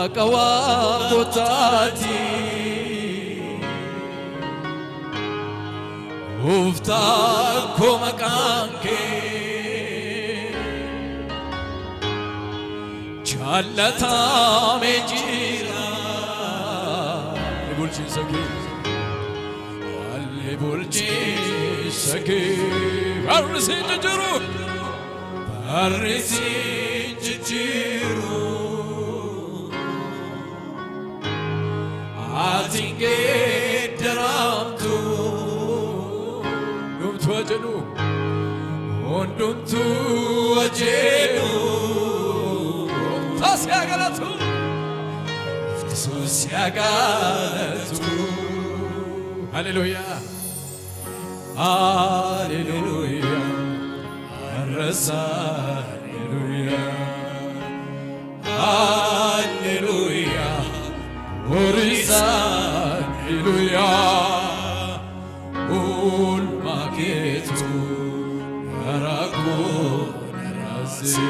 Waqawa kotati Ufta komakanke Chalata mejira Lebulchi sake Lebulchi sake Barrisi jiru Barrisi jiru Atinge daramtu Numtu ajenu Ondumtu ajenu Tasyagalatu Susyagalatu Hallelujah Hallelujah Arrasa Hallelujah Hallelujah Orisa Hallelujah Ul maketu Yarako Narase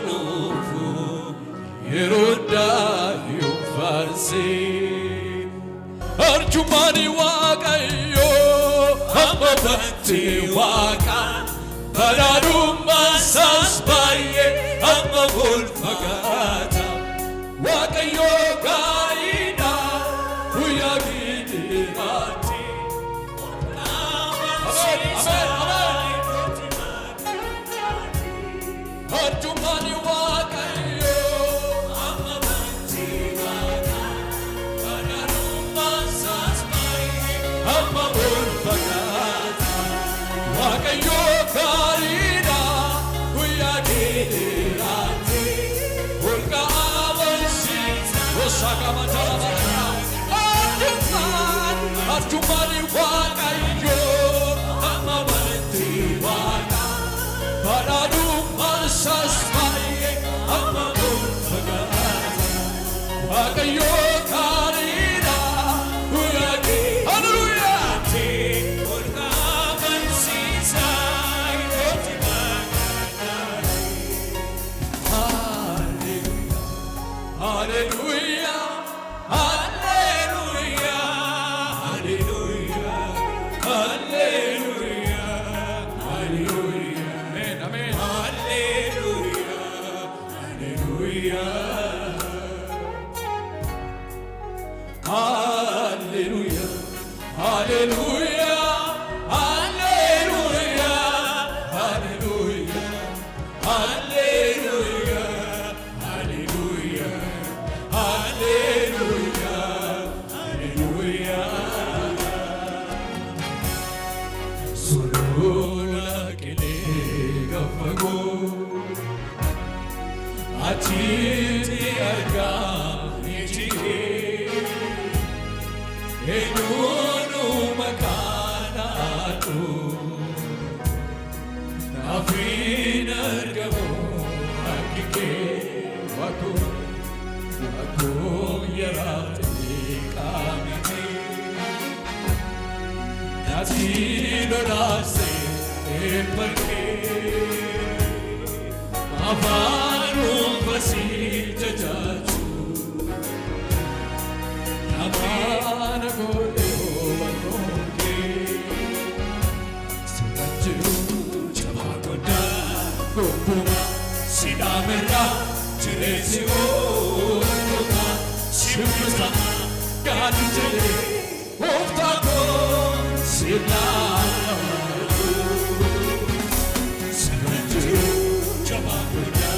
Aninufu Yeroda Yufarse Arjumani wakayo Amabanti waka Paraduma sasbaye Amabul magata Wakayo gaida Uyagidi mati Arjumani wakayo Amabanti waka Paraduma sasbaye Amabul magata Wakayo gaida Uyagidi mati Ulka Arjumani wakayo Amabanti waka Paradu masasmaye Amabul magata Wakayo karina Uyagi Hallelujah Ulka mansisay Hallelujah Hallelujah Hallelujah, Hallelujah, Hallelujah, Hallelujah, Hallelujah, Hallelujah, Hallelujah, Hallelujah. Solola kile gafago, achiti aga nijike. Enunu makanatu Nafinar gamo hakike Wako yarate kamite Natilo rase parke Mavanu vasita jaju Navana gode ovanonke Siraju chavagoda Gopuma sidamera Chiresi otoma Shivasama Gadijale Oftako Sidamara Siraju chavagoda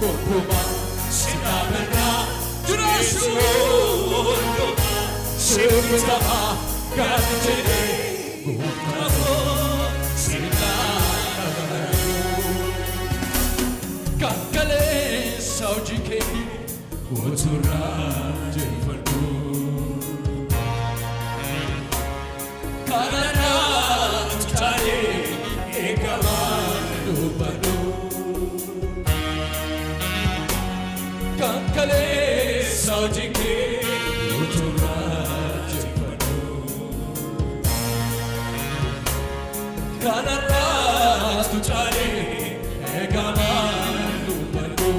Gopuma sidamera Chiresi otoma Shivasama Gadijale Oftako Sidamara Kankale saujike Oturanje farko Karana tutare ekamano bano Kankale saujike Oturanje farko Karana tutare ekamano bano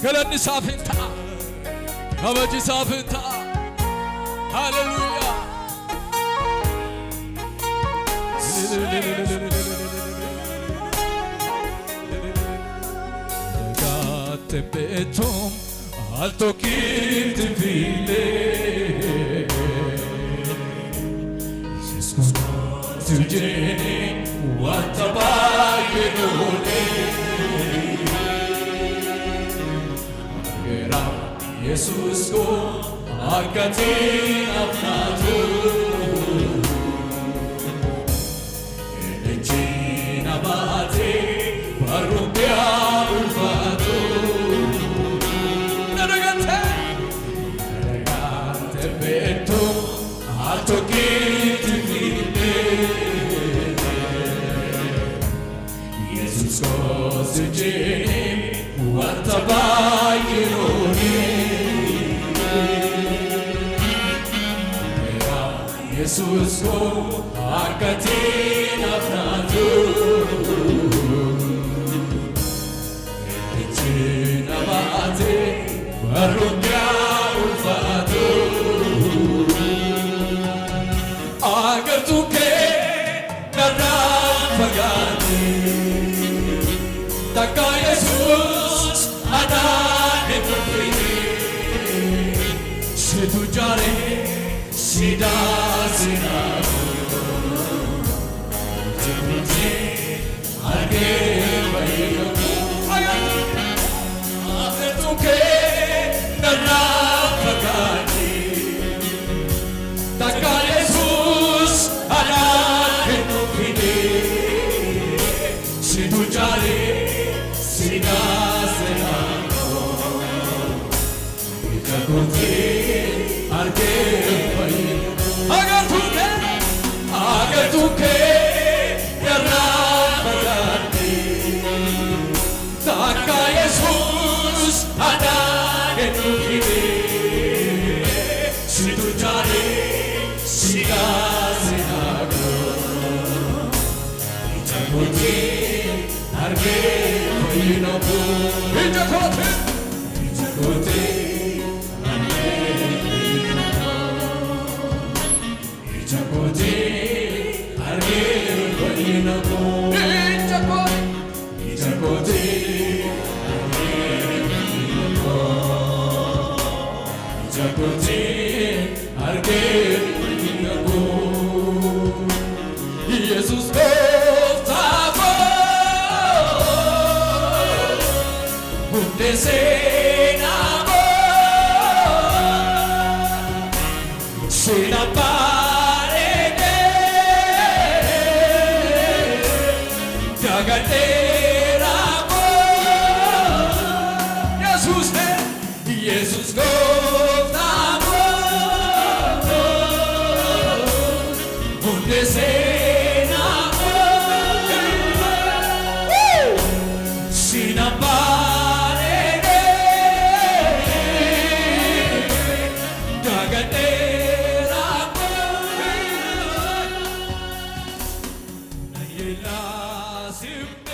Galanni saafinta, kabaji saafinta, hallelujah. Dagate betum alto kirti vile, Jesus tujene watabaye nole. Jesus ko akatin apnatu Elechina bate parubya ulfatu Naragante beto atokiti vile Jesus ko sujene watabayironi Jesus ko akatin apnatu Elechina bate parubya ulfatu Agar tu ke naran pagani Taka Jesus anane tufini Se tu jare sida sida Jibute arge bayo Agar tu ke naran pagani Taka Jesus anane tufini Se tu jare sida sida Jibute arge agar tu ke yarabagani taka Jesus ada ke tu kini si tu jare siga sinago ijakote arge koinobu ijakote Ijakote arge koinobu Ijakote Ijakote arge koinobu Jesus gostava desenavo Sina parede Jagatera Jesus Jesus gostava desenavo Sina parede Jagatera Nayela simne